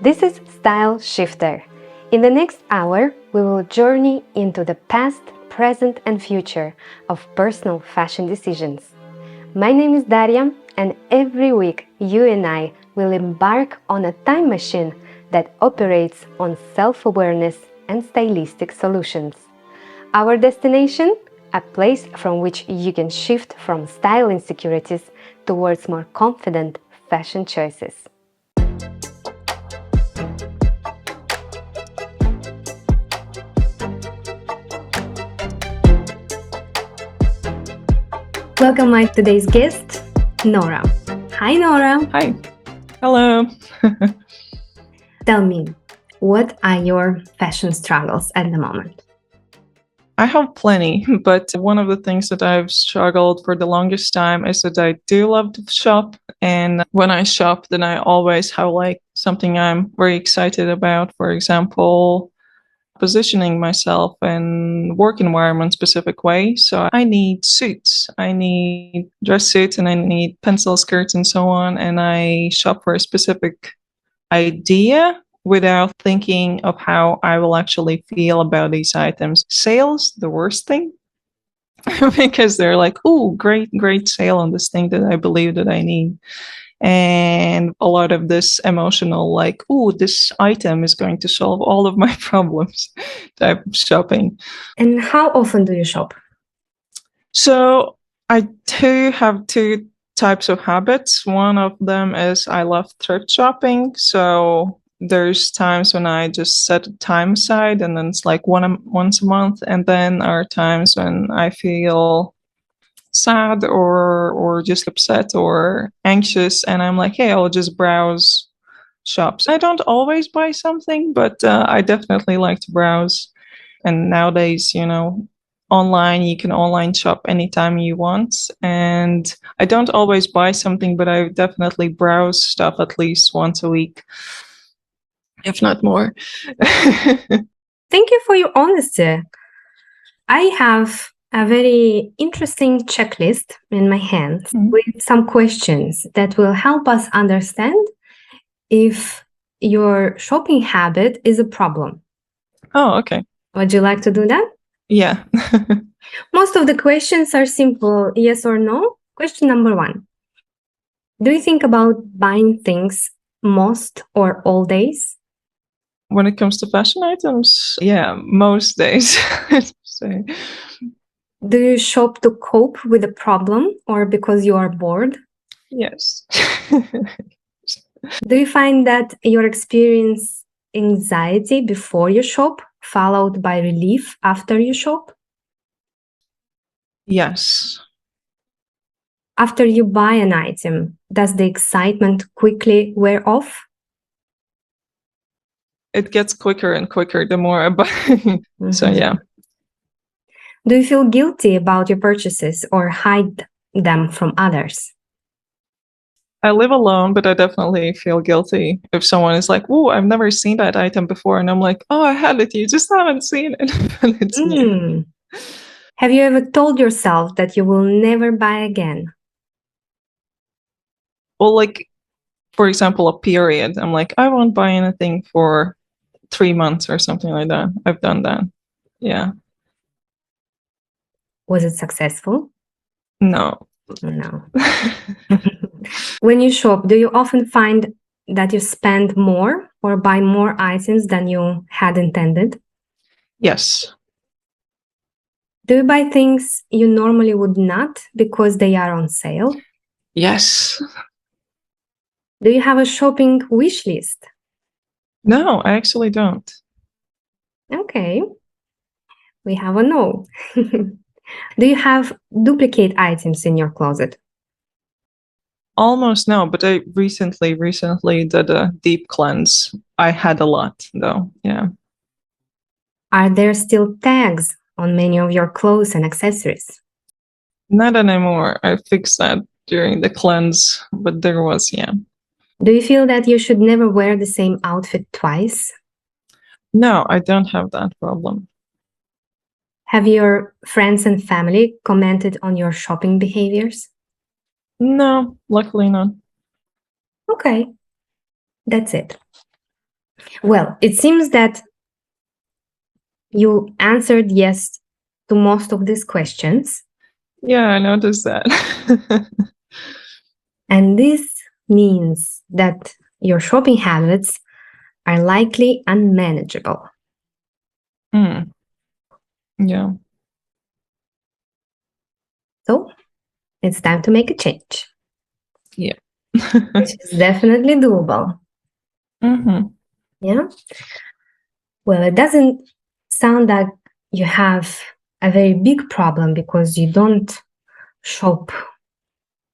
This is Style Shifter. In the next hour, we will journey into the past, present, and future of personal fashion decisions. My name is Daria, and every week you and I will embark on a time machine that operates on self-awareness and stylistic solutions. Our destination? A place from which you can shift from style insecurities towards more confident fashion choices. Welcome my today's guest, Nora. Hi, Nora. Hi. Hello. Tell me, what are your fashion struggles at the moment? I have plenty, but one of the things that I've struggled for the longest time is that I do love to shop. And when I shop, then I always have like something I'm very excited about. For example, positioning myself in work environment specific way. So I need suits, I need dress suits, and I need pencil skirts and so on. And I shop for a specific idea without thinking of how I will actually feel about these items. Sales, the worst thing, because they're like, oh, great sale on this thing that I believe that I need. And a lot of this emotional, like, oh, this item is going to solve all of my problems type of shopping. And how often do you shop? So I do have two types of habits. One of them is I love thrift shopping. So there's times when I just set a time aside and then it's like once a month. And then are times when I feel sad or just upset or anxious, and I'm like, hey, I'll just browse shops. I don't always buy something, but I definitely like to browse. And nowadays, online, you can online shop anytime you want. And I don't always buy something, but I definitely browse stuff at least once a week, if not more. Thank you for your honesty. I have a very interesting checklist in my hands with some questions that will help us understand if your shopping habit is a problem. Oh, okay. Would you like to do that? Yeah. Most of the questions are simple, yes or no. Question number 1. Do you think about buying things most or all days? When it comes to fashion items, yeah, most days. So, do you shop to cope with a problem or because you are bored? Yes. Do you find that you experience anxiety before you shop, followed by relief after you shop? Yes. After you buy an item, does the excitement quickly wear off? It gets quicker and quicker the more I buy. Mm-hmm. So, yeah. Do you feel guilty about your purchases or hide them from others? I live alone, but I definitely feel guilty if someone is like, oh, I've never seen that item before. And I'm like, oh, I had it. You just haven't seen it. It's new. Have you ever told yourself that you will never buy again? Well, like, for example, a period. I'm like, I won't buy anything for 3 months or something like that. I've done that. Yeah. Was it successful? No. No. When you shop, do you often find that you spend more or buy more items than you had intended? Yes. Do you buy things you normally would not because they are on sale? Yes. Do you have a shopping wish list? No, I actually don't. Okay. We have a no. Do you have duplicate items in your closet? Almost no, but I recently did a deep cleanse. I had a lot though. Yeah. Are there still tags on many of your clothes and accessories? Not anymore. I fixed that during the cleanse, but there was, yeah. Do you feel that you should never wear the same outfit twice? No, I don't have that problem. Have your friends and family commented on your shopping behaviors? No, luckily not. Okay, that's it. Well, it seems that you answered yes to most of these questions. Yeah, I noticed that. And this means that your shopping habits are likely unmanageable. Yeah. So it's time to make a change. Yeah. Which is definitely doable. Yeah. Well, it doesn't sound like you have a very big problem because you don't shop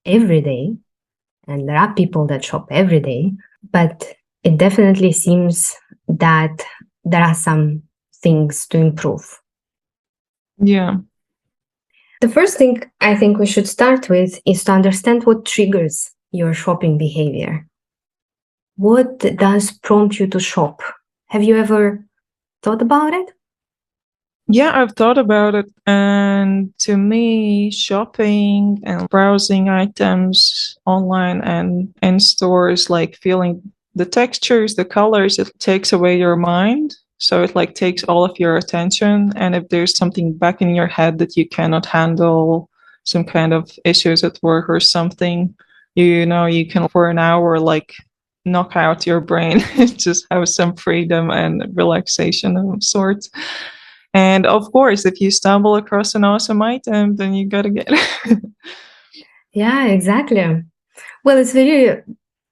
every day. And there are people that shop every day. But it definitely seems that there are some things to improve. Yeah. The first thing I think we should start with is to understand what triggers your shopping behavior. What does prompt you to shop? Have you ever thought about it? Yeah, I've thought about it. And to me, shopping and browsing items online and in stores, like feeling the textures, the colors, it takes away your mind. So it like takes all of your attention. And if there's something back in your head that you cannot handle, some kind of issues at work or something, you can for an hour like knock out your brain, just have some freedom and relaxation of sorts. And of course, if you stumble across an awesome item, then you gotta get it. Yeah, exactly. Well, it's a very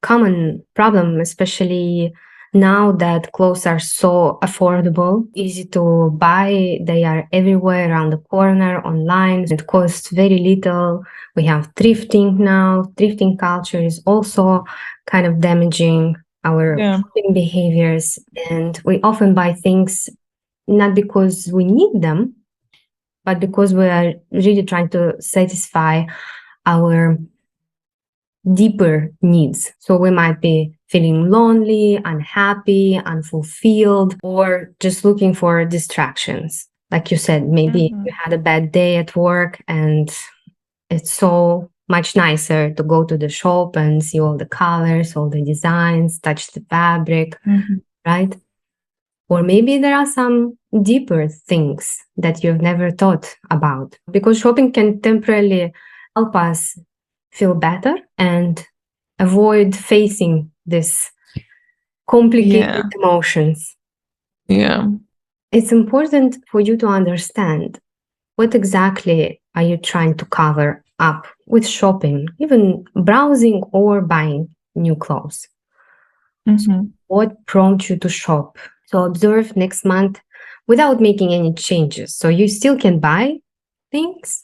common problem, especially now that clothes are so affordable, easy to buy. They are everywhere around the corner online. It costs very little. We have thrifting now. Thrifting culture is also kind of damaging our Yeah. shopping behaviors. And we often buy things not because we need them, but because we are really trying to satisfy our deeper needs. So we might be feeling lonely, unhappy, unfulfilled, or just looking for distractions. Like you said, maybe you had a bad day at work and it's so much nicer to go to the shop and see all the colors, all the designs, touch the fabric, right? Or maybe there are some deeper things that you've never thought about because shopping can temporarily help us feel better and avoid facing this complicated emotions. Yeah. It's important for you to understand what exactly are you trying to cover up with shopping, even browsing or buying new clothes. So what prompts you to shop? So observe next month without making any changes. So you still can buy things,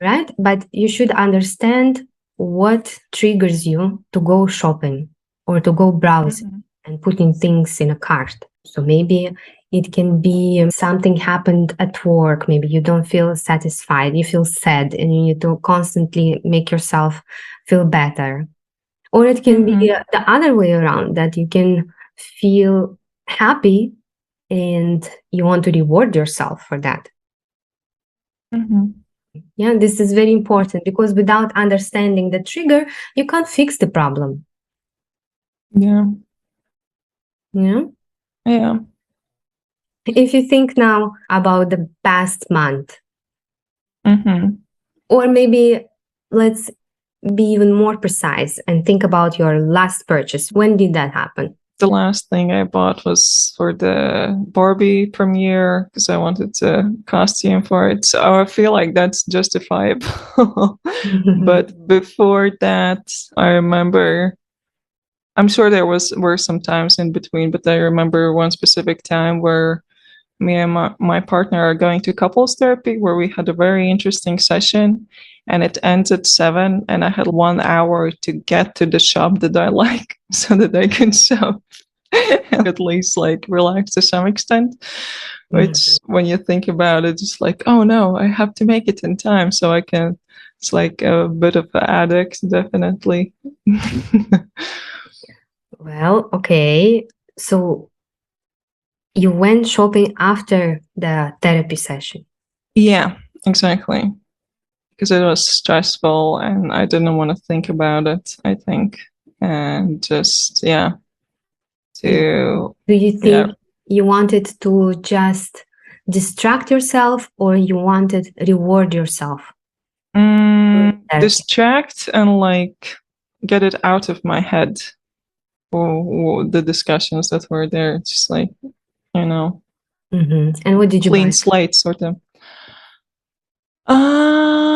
right? But you should understand what triggers you to go shopping or to go browsing and putting things in a cart. So maybe it can be something happened at work. Maybe you don't feel satisfied, you feel sad, and you need to constantly make yourself feel better. Or it can be the other way around, that you can feel happy and you want to reward yourself for that. Yeah, this is very important because without understanding the trigger, you can't fix the problem. Yeah. Yeah. Yeah. If you think now about the past month, or maybe let's be even more precise and think about your last purchase. When did that happen? The last thing I bought was for the Barbie premiere because I wanted a costume for it. So I feel like that's justifiable. But before that, I remember, I'm sure were some times in between, but I remember one specific time where me and my partner are going to couples therapy where we had a very interesting session and it ends at 7 and I had 1 hour to get to the shop that I like so that I can shop and at least like relax to some extent, which when you think about it, it's like, oh no, I have to make it in time so I can. It's like a bit of an addict, definitely. Well, okay. So you went shopping after the therapy session. Yeah, exactly. Because it was stressful and I didn't want to think about it, I think. And just, yeah, to, Do you think yeah. you wanted to just distract yourself or you wanted reward yourself? Distract and like get it out of my head. Or the discussions that were there, just like, you know, And what did you clean buy? slate sort of.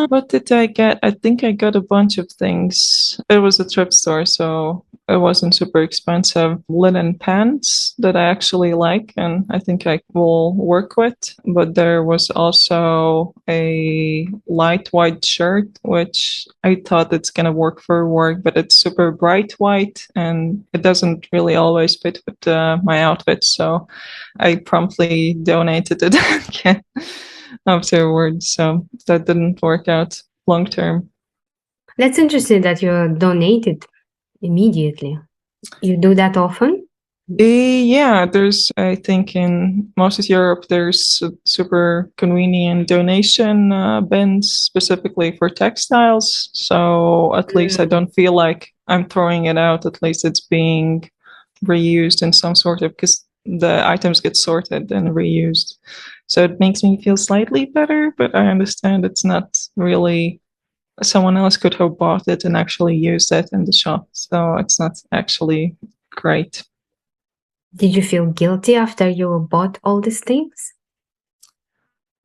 What did I get? I think I got a bunch of things. It was a thrift store, so it wasn't super expensive. Linen pants that I actually like and I think I will work with. But there was also a light white shirt, which I thought it's gonna work for work, but it's super bright white and it doesn't really always fit with my outfit. So I promptly donated it again afterwards. So that didn't work out long term. That's interesting that you donated immediately. You do that often? Yeah, there's, I think in most of Europe, there's super convenient donation bins specifically for textiles. So at least I don't feel like I'm throwing it out. At least it's being reused in some sort of, because the items get sorted and reused. So it makes me feel slightly better, but I understand it's not really, someone else could have bought it and actually used it in the shop. So it's not actually great. Did you feel guilty after you bought all these things?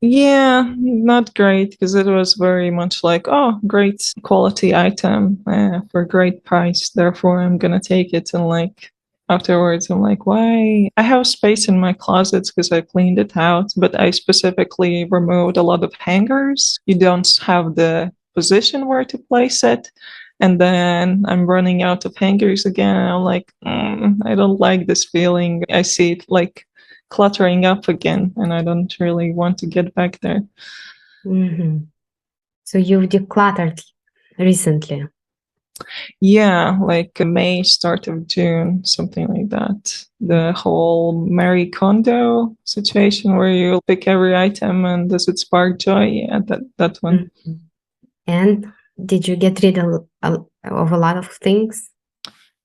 Yeah, not great because it was very much like, oh, great quality item for great price. Therefore, I'm gonna take it. And like afterwards, I'm like, why? I have space in my closets because I cleaned it out, but I specifically removed a lot of hangers. You don't have the position where to place it. And then I'm running out of hangers again. And I'm like, I don't like this feeling. I see it like cluttering up again, and I don't really want to get back there. So you've decluttered recently? Yeah, like May, start of June, something like that. The whole Marie Kondo situation where you pick every item and does it spark joy? Yeah, that one. And did you get rid of a lot of things?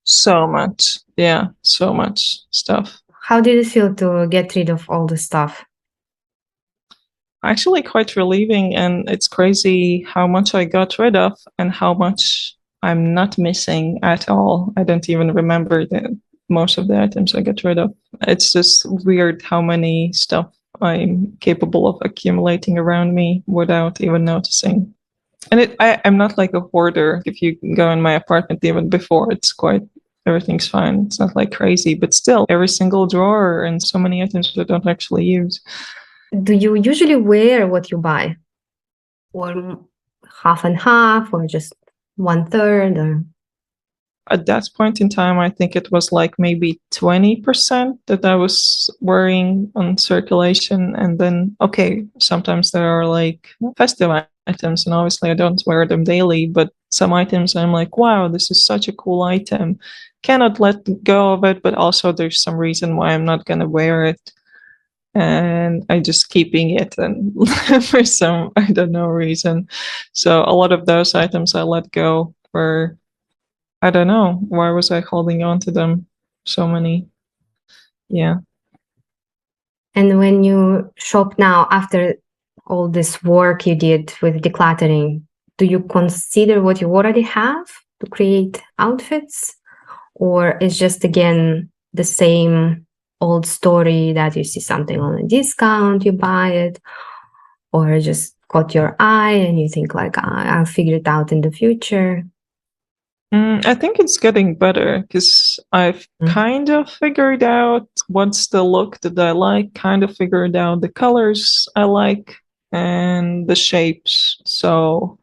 So much. Yeah, so much stuff. How did it feel to get rid of all the stuff? Actually quite relieving, and it's crazy how much I got rid of and how much I'm not missing at all. I don't even remember most of the items I got rid of. It's just weird how many stuff I'm capable of accumulating around me without even noticing. And I'm not like a hoarder. If you go in my apartment even before, it's quite, everything's fine. It's not like crazy, but still every single drawer and so many items that I don't actually use. Do you usually wear what you buy? Or half and half, or just 1/3? Or at that point in time, I think it was like maybe 20% that I was wearing on circulation. And then, okay, sometimes there are like festive items, and obviously I don't wear them daily, but some items I'm like, wow, this is such a cool item. Cannot let go of it, but also there's some reason why I'm not going to wear it. And I just keeping it, and for some, I don't know, reason. So a lot of those items I let go for, I don't know, why was I holding on to them so many? Yeah. and when you shop now, after all this work you did with decluttering, do you consider what you already have to create outfits? Or is just again the same old story that you see something on a discount, you buy it, or just caught your eye and you think like, I'll figure it out in the future? I think it's getting better because I've kind of figured out what's the look that I like, kind of figured out the colors I like and the shapes. So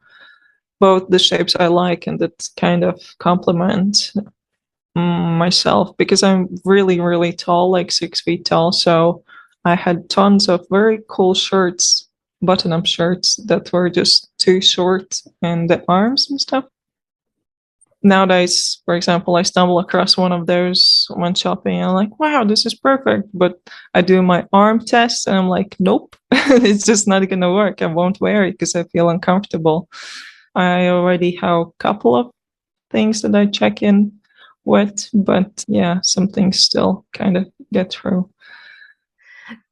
both the shapes I like and that kind of complement myself, because I'm really, really tall, like 6 feet tall. So I had tons of very cool shirts, button-up shirts that were just too short in the arms and stuff. Nowadays, for example, I stumble across one of those when shopping and I'm like, wow, this is perfect. But I do my arm test and I'm like, nope, it's just not going to work. I won't wear it because I feel uncomfortable. I already have a couple of things that I check in. wet, but yeah, some things still kind of get through.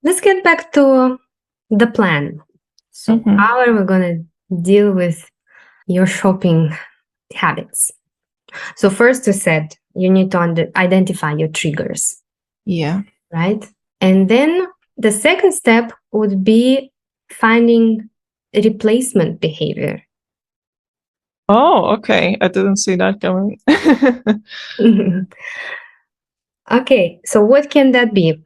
Let's get back to the plan. So how are we going to deal with your shopping habits? So first you said you need to identify your triggers. Yeah. Right? And then the second step would be finding replacement behavior. Oh, okay. I didn't see that coming. Okay, so what can that be?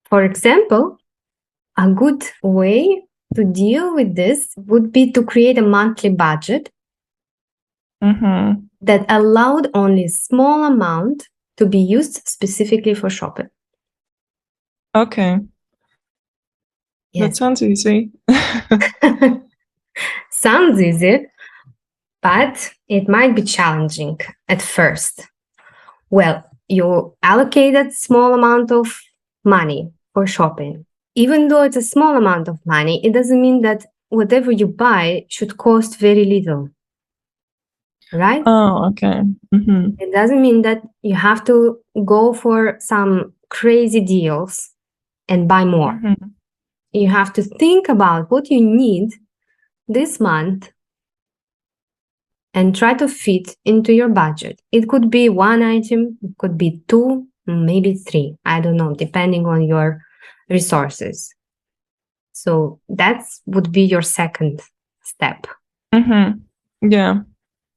For example, a good way to deal with this would be to create a monthly budget that allowed only a small amount to be used specifically for shopping. Okay. Yes. That sounds easy. Sounds easy, but it might be challenging at first. Well, you allocated small amount of money for shopping. Even though it's a small amount of money, it doesn't mean that whatever you buy should cost very little. Right? Oh, okay. It doesn't mean that you have to go for some crazy deals and buy more. You have to think about what you need this month and try to fit into your budget. It could be one item, it could be two, maybe three. I don't know, depending on your resources. So that would be your second step. Yeah.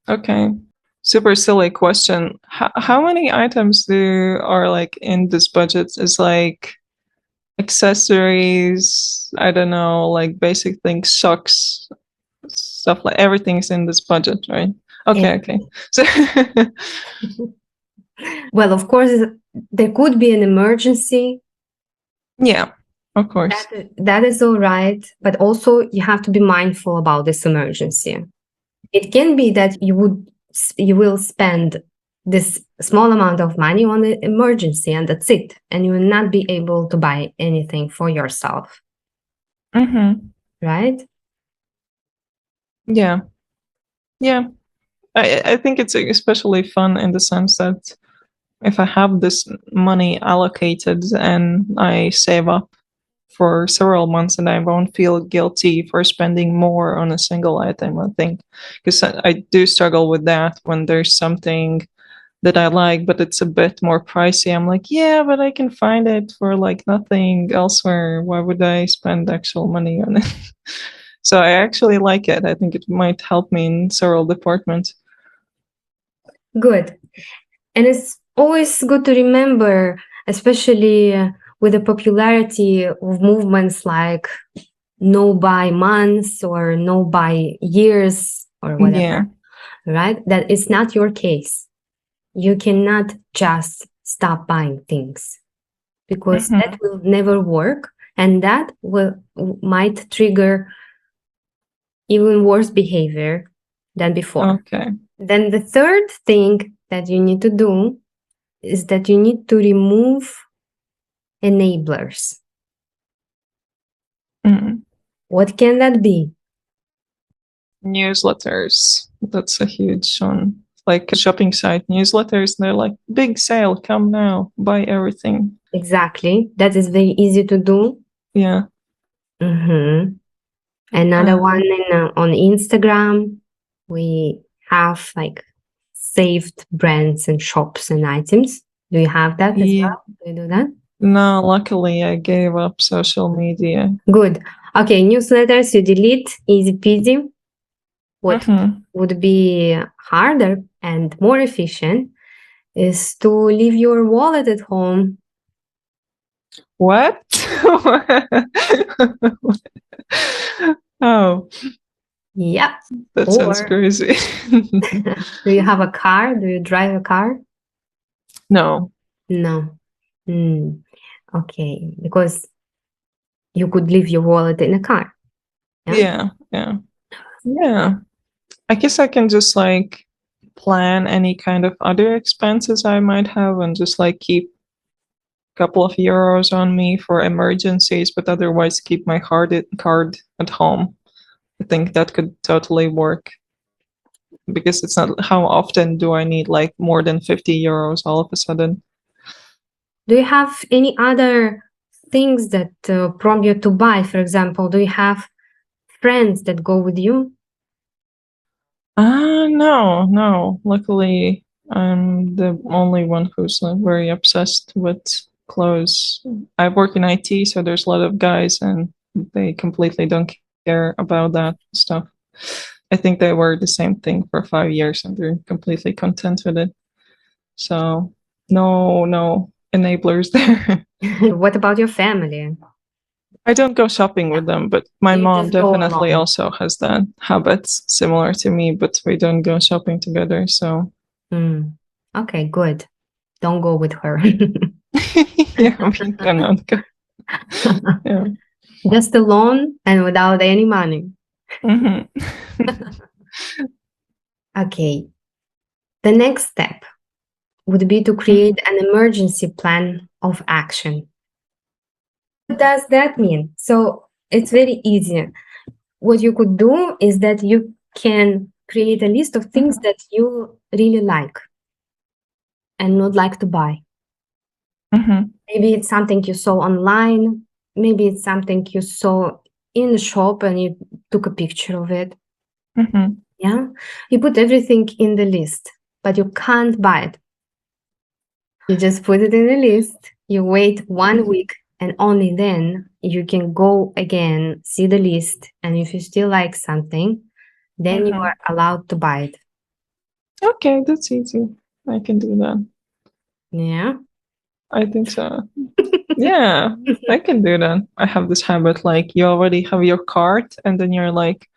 Okay. Super silly question. How many items are like in this budget? Is like accessories, I don't know, like basic things, socks, stuff, like everything's in this budget, right? Okay, okay. So well, of course, there could be an emergency. Yeah, of course. That is all right, but also you have to be mindful about this emergency. It can be that you will spend this small amount of money on the emergency and that's it, and you will not be able to buy anything for yourself. Right? Yeah. Yeah. I think it's especially fun in the sense that if I have this money allocated and I save up for several months and I won't feel guilty for spending more on a single item, I think, because I do struggle with that when there's something that I like, but it's a bit more pricey. I'm like, yeah, but I can find it for like nothing elsewhere. Why would I spend actual money on it? So I actually like it. I think it might help me in several departments. Good. And it's always good to remember, especially with the popularity of movements like no buy months or no buy years or whatever, right? That it's not your case. You cannot just stop buying things because that will never work, and that might trigger even worse behavior than before. Okay. Then the third thing that you need to do is that you need to remove enablers. What can that be? Newsletters. That's a huge one. Like a shopping site newsletters, they're like, big sale, come now, buy everything. Exactly. That is very easy to do. Yeah. Another one on Instagram, we have like saved brands and shops and items. Do you have that as well? Do you do that? No, luckily I gave up social media. Good. Okay, newsletters you delete, easy peasy. What would be harder and more efficient is to leave your wallet at home. What? Oh. Yeah. That sounds crazy. Do you have a car? Do you drive a car? No. No. Okay, because you could leave your wallet in a car. Yeah. I guess I can just like plan any kind of other expenses I might have and just like keep a couple of euros on me for emergencies, but otherwise keep my card at home. I think that could totally work. because it's not how often do I need like more than 50 euros all of a sudden. Do you have any other things that prompt you to buy? For example, do you have friends that go with you? No. Luckily, I'm the only one who's like very obsessed with clothes. I work in IT, so there's a lot of guys, and they completely don't care about that stuff. I think they wear the same thing for 5 years, and they're completely content with it. So no enablers there. What about your family? I don't go shopping with them, but my You mom just go definitely along. also has that habit similar to me, but we don't go shopping together. So Okay, good. Don't go with her. yeah, we cannot go. Yeah. Just alone and without any money. Mhm. Okay. The next step would be to create an emergency plan of action. What does that mean? So it's very easy. What you could do is that you can create a list of things that you really like and not like to buy. Mhm. Maybe it's something you saw online. Maybe it's something you saw in the shop and you took a picture of it. Mhm. Yeah. You put everything in the list, but you can't buy it. You just put it in the list. You wait 1 week, and only then you can go again, see the list. And if you still like something, then you are allowed to buy it. Okay, that's easy. I can do that. Yeah. I think so. Yeah, I can do that. I have this habit like you already have your cart and then you're like,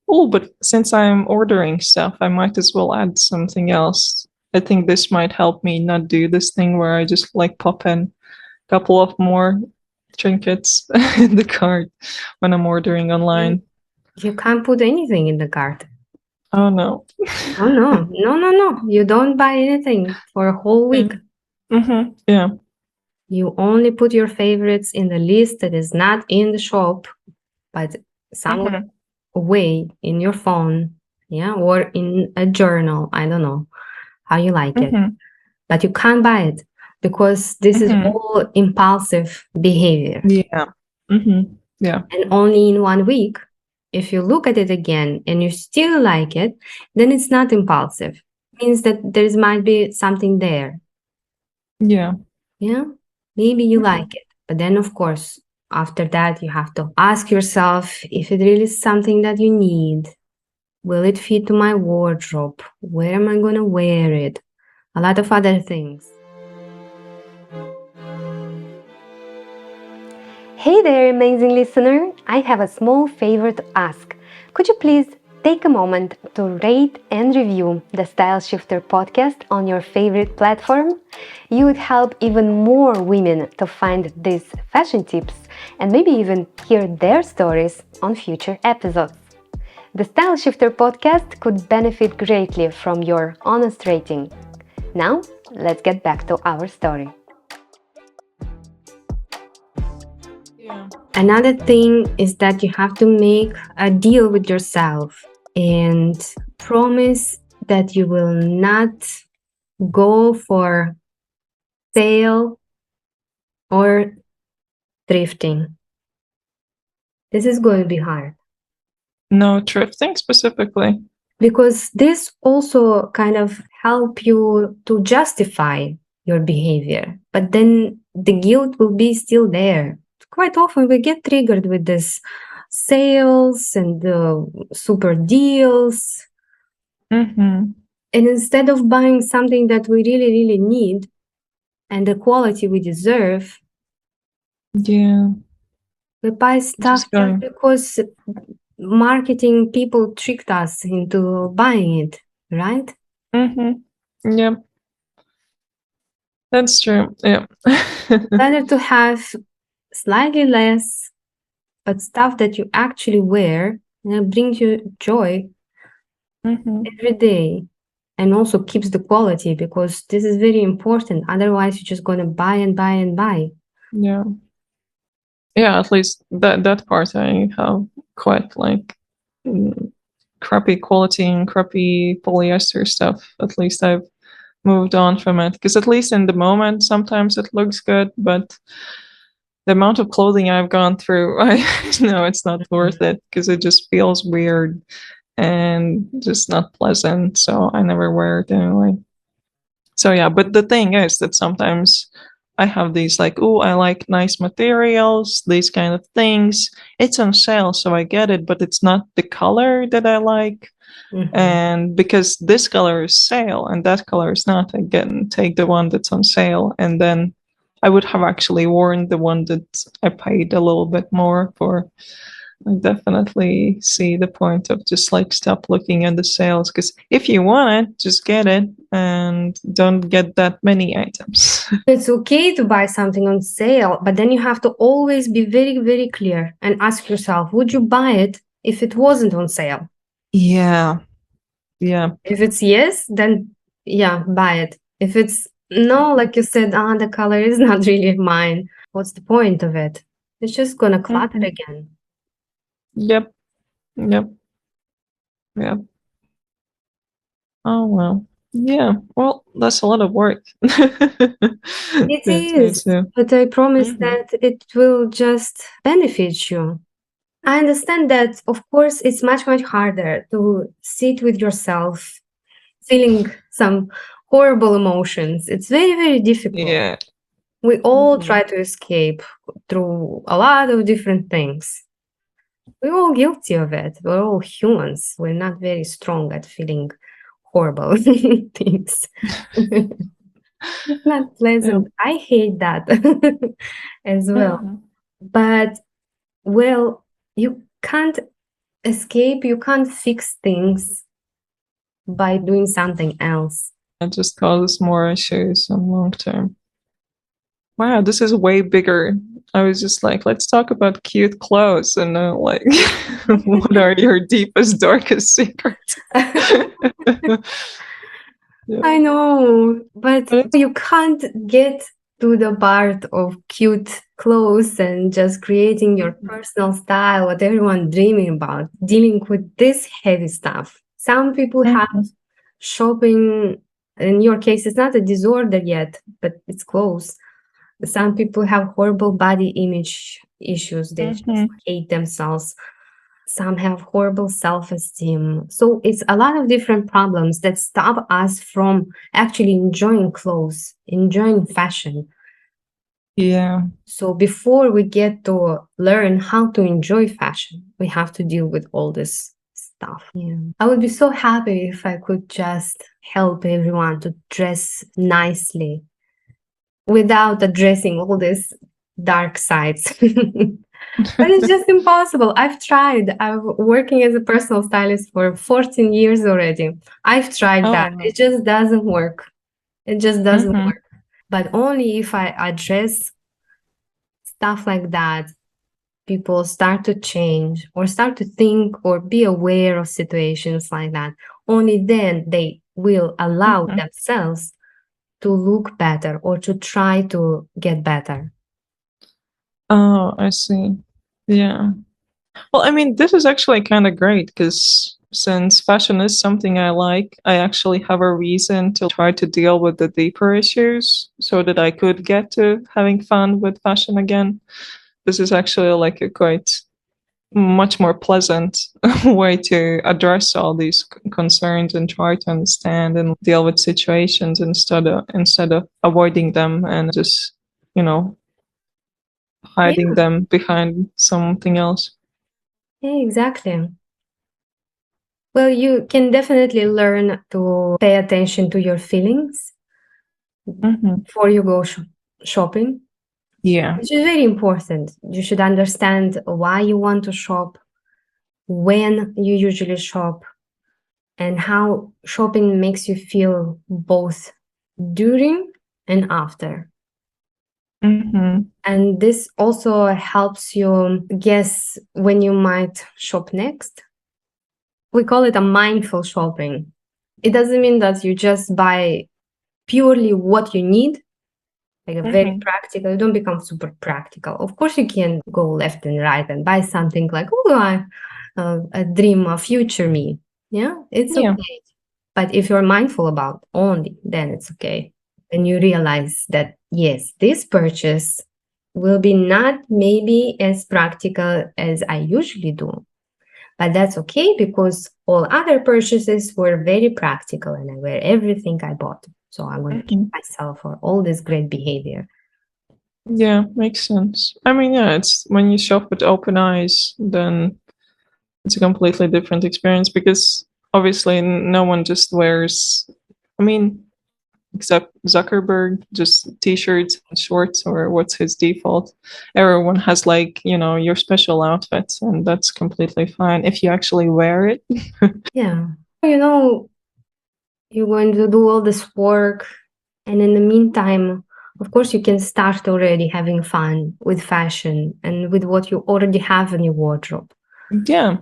oh, but since I'm ordering stuff, I might as well add something else. I think this might help me not do this thing where I just like pop in a couple of more trinkets in the cart when I'm ordering online. You can't put anything in the cart. Oh no. Oh, no. You don't buy anything for a whole week. Yeah. You only put your favorites in the list that is not in the shop, but somewhere away in your phone, yeah, or in a journal. I don't know how you like it, but you can't buy it because this is all impulsive behavior. Yeah. Yeah. And only in 1 week, if you look at it again and you still like it, then it's not impulsive. It means that there might be something there. Yeah. Yeah, maybe you like it. But then, of course, after that, you have to ask yourself if it really is something that you need. Will it fit to my wardrobe? Where am I going to wear it? A lot of other things. Hey there, amazing listener. I have a small favor to ask. Could you please take a moment to rate and review the Style Shifter podcast on your favorite platform? You would help even more women to find these fashion tips and maybe even hear their stories on future episodes. The Style Shifter podcast could benefit greatly from your honest rating. Now, let's get back to our story. Another thing is that you have to make a deal with yourself and promise that you will not go for sale or thrifting. This is going to be hard. No, thrifting specifically. Because this also kind of help you to justify your behavior, but then the guilt will be still there. Quite often we get triggered with this sales and super deals. And instead of buying something that we really, really need and the quality we deserve, we buy stuff just because marketing people tricked us into buying it, right? Yeah. That's true. Yeah. Better to have slightly less, but stuff that you actually wear and brings you joy every day and also keeps the quality, because this is very important. Otherwise, you're just going to buy and buy and buy. Yeah. Yeah, at least that part I have quite like crappy quality and crappy polyester stuff. At least I've moved on from it, because at least in the moment sometimes it looks good, but the amount of clothing I've gone through, I know it's not worth it, because it just feels weird and just not pleasant, so I never wear it anyway. So yeah, but the thing is that sometimes I have these like, oh, I like nice materials, these kind of things. It's on sale, so I get it, but it's not the color that I like. And because this color is sale and that color is not, again, take the one that's on sale. And then I would have actually worn the one that I paid a little bit more for. I definitely see the point of just like stop looking at the sales, because if you want it, just get it and don't get that many items. It's okay to buy something on sale, but then you have to always be very, very clear and ask yourself, would you buy it if it wasn't on sale? Yeah. Yeah. If it's yes, then yeah, buy it. If it's no, like you said, the color is not really mine, what's the point of it? It's just gonna clutter again. Yep. Yep. Yep. Oh, well. Yeah. Well, that's a lot of work. It is, but I promise that it will just benefit you. I understand that, of course, it's much, much harder to sit with yourself, feeling some horrible emotions. It's very, very difficult. Yeah. We all try to escape through a lot of different things. We're all guilty of it. We're all humans. We're not very strong at feeling horrible things. It's not pleasant. I hate that as well. But, well, you can't escape, you can't fix things by doing something else. It just causes more issues in long term. Wow, this is way bigger. I was just like, let's talk about cute clothes, and like, what are your deepest, darkest secrets? Yeah. I know, but you can't get to the part of cute clothes and just creating your personal style, what everyone's dreaming about, dealing with this heavy stuff. Some people have shopping, in your case, it's not a disorder yet, but it's close. Some people have horrible body image issues. They just hate themselves. Some have horrible self-esteem. So it's a lot of different problems that stop us from actually enjoying clothes, enjoying fashion. Yeah. So before we get to learn how to enjoy fashion, we have to deal with all this stuff. Yeah. I would be so happy if I could just help everyone to dress nicely without addressing all these dark sides. But it's just impossible. I've tried. I'm working as a personal stylist for 14 years already. I've tried that. It just doesn't work. It just doesn't work. But only if I address stuff like that, people start to change or start to think or be aware of situations like that. Only then they will allow themselves to look better or to try to get better. Oh, I see. Yeah. Well, I mean, this is actually kind of great, because since fashion is something I like, I actually have a reason to try to deal with the deeper issues so that I could get to having fun with fashion again. This is actually like a quite much more pleasant way to address all these concerns and try to understand and deal with situations instead of avoiding them and just, hiding them behind something else. Yeah, exactly. Well, you can definitely learn to pay attention to your feelings before you go shopping. Yeah. Which is very important. You should understand why you want to shop, when you usually shop, and how shopping makes you feel both during and after. And this also helps you guess when you might shop next. We call it a mindful shopping. It doesn't mean that you just buy purely what you need, like a very practical. You don't become super practical. Of course, you can go left and right and buy something like, oh, a dream, a future me. Yeah, it's Yeah. okay. But if you're mindful about only, then it's okay. And you realize that, yes, this purchase will be not maybe as practical as I usually do. But that's okay because all other purchases were very practical and I wear everything I bought. So I'm going to keep Mhm. myself for all this great behavior. Yeah, makes sense. I mean, yeah, it's when you shop with open eyes, then it's a completely different experience because obviously no one just wears, I mean, except Zuckerberg, just t-shirts and shorts, or what's his default. Everyone has like, your special outfits, and that's completely fine if you actually wear it. Yeah. You know, you're going to do all this work. And in the meantime, of course, you can start already having fun with fashion and with what you already have in your wardrobe. Yeah.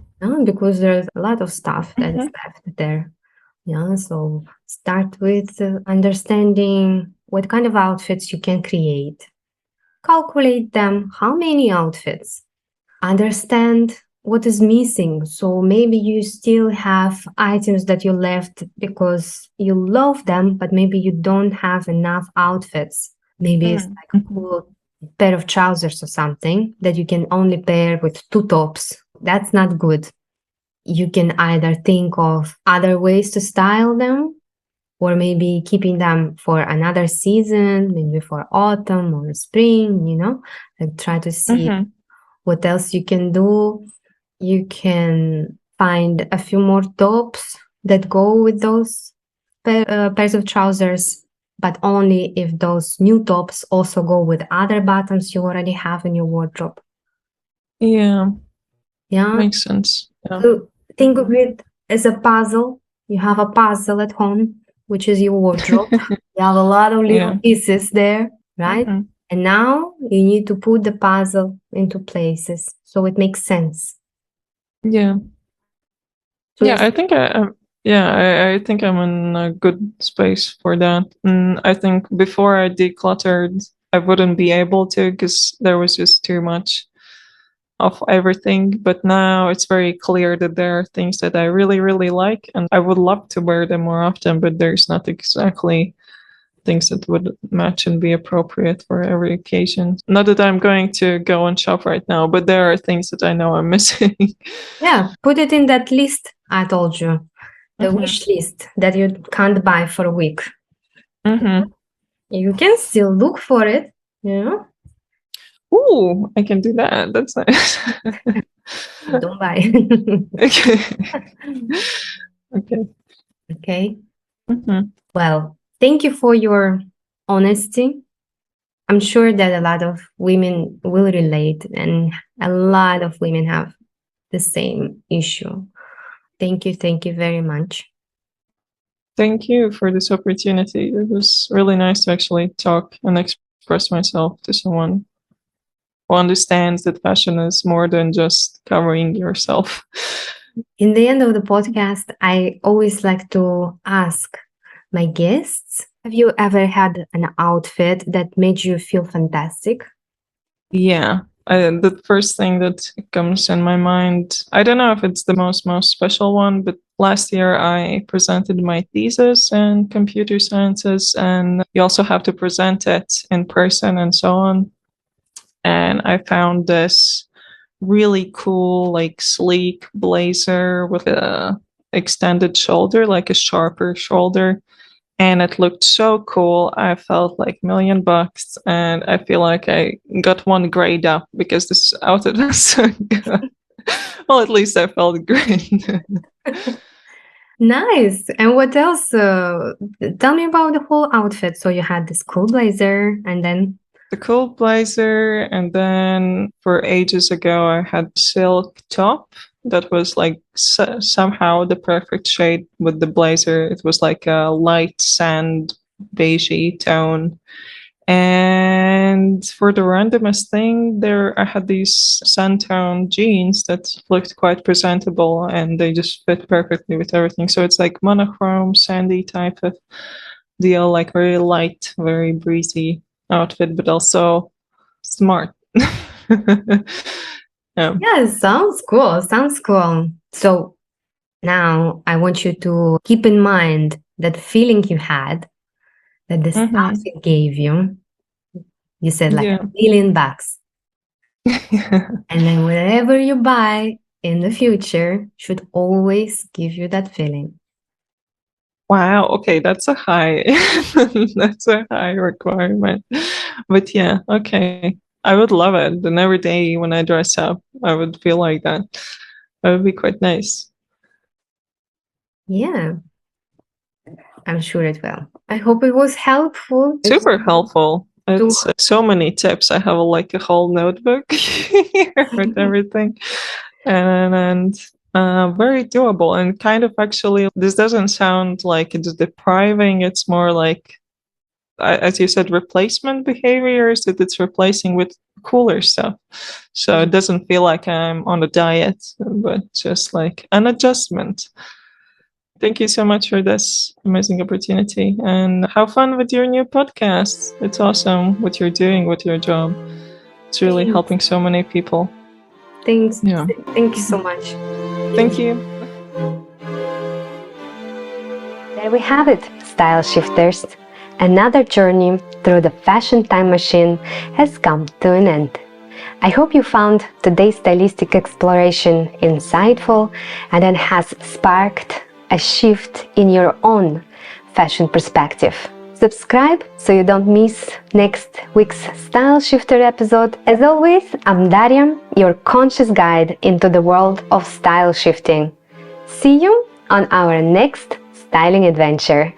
Because there's a lot of stuff that is Mhm. left there. Yeah, so start with understanding what kind of outfits you can create. Calculate them. How many outfits? Understand what is missing. So maybe you still have items that you left because you love them, but maybe you don't have enough outfits. Maybe it's like a Mhm. cool pair of trousers or something that you can only pair with two tops. That's not good. You can either think of other ways to style them or maybe keeping them for another season, maybe for autumn or spring, like try to see Mhm. what else you can do. You can find a few more tops that go with those pairs of trousers, but only if those new tops also go with other bottoms you already have in your wardrobe. Yeah, Yeah. makes sense. Yeah. So think of Mhm. it as a puzzle. You have a puzzle at home, which is your wardrobe. You have a lot of little Yeah. pieces there, right? Mhm. And now you need to put the puzzle into places so it makes sense. Yeah. So Yeah, it's, I think I think I'm in a good space for that. And I think before I decluttered, I wouldn't be able to because there was just too much of everything. But now it's very clear that there are things that I really, really like, and I would love to wear them more often, but there's not exactly things that would match and be appropriate for every occasion. Not that I'm going to go and shop right now, but there are things that I know I'm missing. yeah, put it in that list I told you, the Mhm. wish list that you can't buy for a week. Mhm. You can still look for it, you know, Ooh, I can do that. That's nice. don't buy. Okay. Okay. Okay. Mhm. Well, thank you for your honesty. I'm sure that a lot of women will relate, and a lot of women have the same issue. Thank you very much. Thank you for this opportunity. It was really nice to actually talk and express myself to someone who understands that fashion is more than just covering yourself. In the end of the podcast, I always like to ask my guests, have you ever had an outfit that made you feel fantastic? Yeah. The first thing that comes in my mind, I don't know if it's the most special one, but last year I presented my thesis in computer sciences, and you also have to present it in person and so on. And I found this really cool, like sleek blazer with a extended shoulder, like a sharper shoulder. And it looked so cool. I felt like $1,000,000, and I feel like I got one grade up because this outfit was so good. Well, at least I felt great. Nice. And what else? Tell me about the whole outfit. So you had this cool blazer, and then The cool blazer, and then for ages ago, I had silk top that was like somehow the perfect shade with the blazer. It was like a light sand beigey tone. And for the randomest thing, there I had these Sandtone jeans that looked quite presentable, and they just fit perfectly with everything. So it's like monochrome, sandy type of deal, like very light, very breezy outfit, but also smart. Yeah. yeah, sounds cool. Sounds cool. So Now, I want you to keep in mind that feeling you had, that the stuff it gave you. You said like $1 million. And then whatever you buy in the future should always give you that feeling. Wow. Okay, that's a high that's a high requirement. But yeah, okay. I would love it. And every day when I dress up, I would feel like that. That would be quite nice. Yeah. I'm sure it will. I hope it was helpful. Super helpful. It's so many tips. I have like a whole notebook here with everything. And very doable, and kind of actually this doesn't sound like it's depriving. It's more like, as you said, replacement behaviors that it's replacing with cooler stuff. So it doesn't feel like I'm on a diet, but just like an adjustment. Thank you so much for this amazing opportunity, and have fun with your new podcast. It's awesome what you're doing with your job. It's really helping so many people. Thanks. Yeah. Thank you so much. Thank you. There we have it, Style Shifters. Another journey through the fashion time machine has come to an end. I hope you found today's stylistic exploration insightful and it has sparked a shift in your own fashion perspective. Subscribe so you don't miss next week's Style Shifter episode. As always, I'm Daria, your conscious guide into the world of style shifting. See you on our next styling adventure.